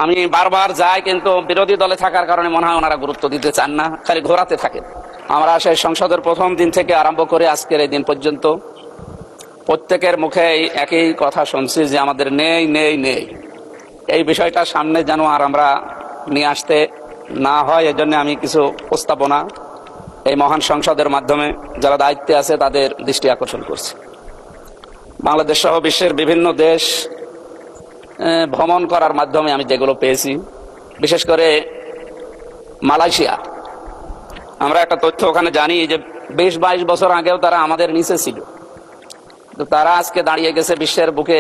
আমি বারবার যাই, কিন্তু বিরোধী দলে থাকার কারণে মনে হয় ওনারা গুরুত্ব দিতে চান না, খালি ঘোরাতে থাকেন। আমরা সেই সংসদের প্রথম দিন থেকে আরম্ভ করে আজকের এই দিন পর্যন্ত প্রত্যেকের মুখে একই কথা শুনছি যে আমাদের নেই নেই নেই। এই বিষয়টা সামনে যেন আর আমরা নিয়ে আসতে না হয়, এজন্য আমি কিছু প্রস্তাবনা এই মহান সংসদের মাধ্যমে যারা দায়িত্বে আছে তাদের দৃষ্টি আকর্ষণ করছি। বাংলাদেশ সহ বিশ্বের বিভিন্ন দেশ ভ্রমণ করার মাধ্যমে আমি যেগুলো পেয়েছি, বিশেষ করে মালয়েশিয়া, আমরা একটা তথ্য ওখানে জানি যে 20-22 বছর আগেও তারা আমাদের নিচে ছিল, তো তারা আজকে দাঁড়িয়ে গেছে বিশ্বের বুকে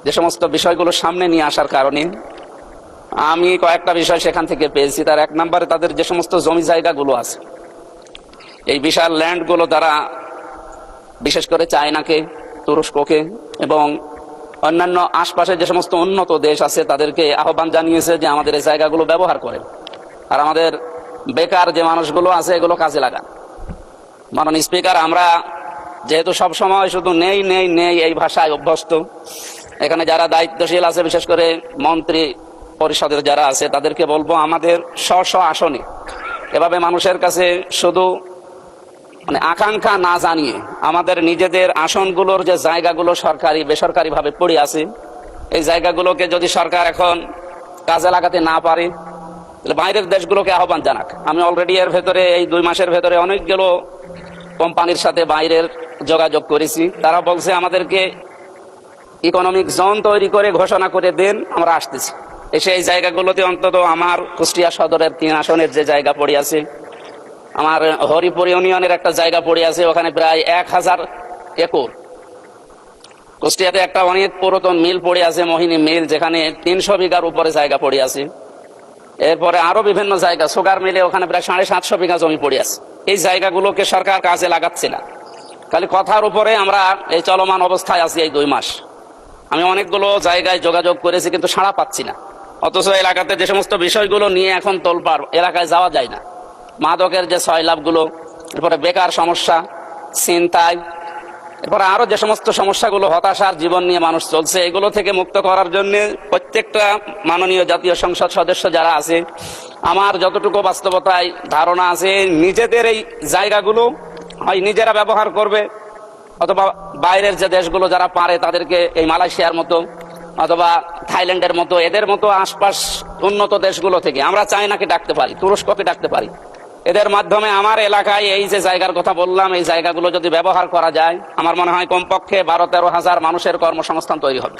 যে সমস্ত বিষয়গুলো সামনে নিয়ে আসার কারণে। আমি কয়েকটা বিষয় সেখান থেকে পেয়েছি। তার এক নম্বরে তাদের যে সমস্ত জমি জায়গাগুলো আছে, এই বিশাল ল্যান্ডগুলো তারা বিশেষ করে চায়নাকে, তুরস্ককে এবং অন্যান্য আশপাশে যে সমস্ত উন্নত দেশ আছে তাদেরকে আহ্বান জানিয়েছে যে আমাদের এই জায়গাগুলো ব্যবহার করেন, আর আমাদের বেকার যে মানুষগুলো আছে এগুলো কাজে লাগান। মাননীয় স্পিকার, আমরা যেহেতু সবসময় শুধু নেই নেই নেই এই ভাষায় অভ্যস্ত, এখানে যারা দায়িত্বশীল আছে বিশেষ করে মন্ত্রী পরিষদের যারা আছে তাদেরকে বলবো আমাদের স্ব আসনে এভাবে মানুষের কাছে শুধু আকাঙ্ক্ষা না জানিয়ে আমাদের নিজেদের আসনগুলোর যে জায়গাগুলো সরকারি বেসরকারি ভাবে পড়ে আছে, এই জায়গাগুলোকে যদি সরকার এখন কাজে লাগাতে না পারে তাহলে বাইরের দেশগুলোকে আহ্বান জানাক। আমি অলরেডি এর ভেতরে এই 2 মাসের ভেতরে অনেকগুলো কোম্পানির সাথে বাইরের যোগাযোগ করেছি। তারা বলছে আমাদেরকে ইকোনমিক জোন তৈরি করে ঘোষণা করে দেন, আমরা আসতেছি। এসে এই জায়গাগুলোতে অন্তত আমার কুষ্টিয়া সদরের 3 আসনের যে জায়গা পড়ে আছে, আমার হরিপুর ইউনিয়নের একটা জায়গা পড়ে আছে, ওখানে প্রায় 1000 একর। কুষ্টিয়াতে একটা অনেক পুরাতন মিল পড়ে আছে, মোহিনী মিল, যেখানে 300 বিঘার উপরে জায়গা পড়ে আছে। এরপরে আরো বিভিন্ন জায়গা, সুগার মিলে ওখানে প্রায় 750 বিঘা জমি পড়ে আছে। এই জায়গাগুলোকে সরকার কাজে লাগাচ্ছে না, খালি কথার উপরে আমরা এই চলমান অবস্থায় আছি এই 2 মাস। আমি অনেকগুলো জায়গায় যোগাযোগ করেছি কিন্তু সাড়া পাচ্ছি না। অথচ এলাকাতে যে সমস্ত বিষয়গুলো নিয়ে এখন তোলপাড়, এলাকায় যাওয়া যায় না। মাদকের যে সয়লাভগুলো, এরপরে বেকার সমস্যা, ছিনতাই, এরপরে আরো যে সমস্ত সমস্যাগুলো, হতাশার জীবন নিয়ে মানুষ চলছে, এগুলো থেকে মুক্ত করার জন্য প্রত্যেকটা মাননীয় জাতীয় সংসদ সদস্য যারা আছে, আমার যতটুকু বাস্তবতায় ধারণা আছে, নিজেদের এই জায়গাগুলো হয় নিজেরা ব্যবহার করবে, অথবা বাইরের যে দেশগুলো যারা পারে তাদেরকে এই মালয়েশিয়ার মতো অথবা থাইল্যান্ডের মতো এদের মতো আশপাশ উন্নত দেশগুলো থেকে আমরা চায়নাকে ডাকতে পারি, তুরস্ককে ডাকতে পারি। এদের মাধ্যমে আমার এলাকায় এই যে জায়গার কথা বললাম, এই জায়গাগুলো যদি ব্যবহার করা যায়, আমার মনে হয় কমপক্ষে 12-13 হাজার মানুষের কর্মসংস্থান তৈরি হবে।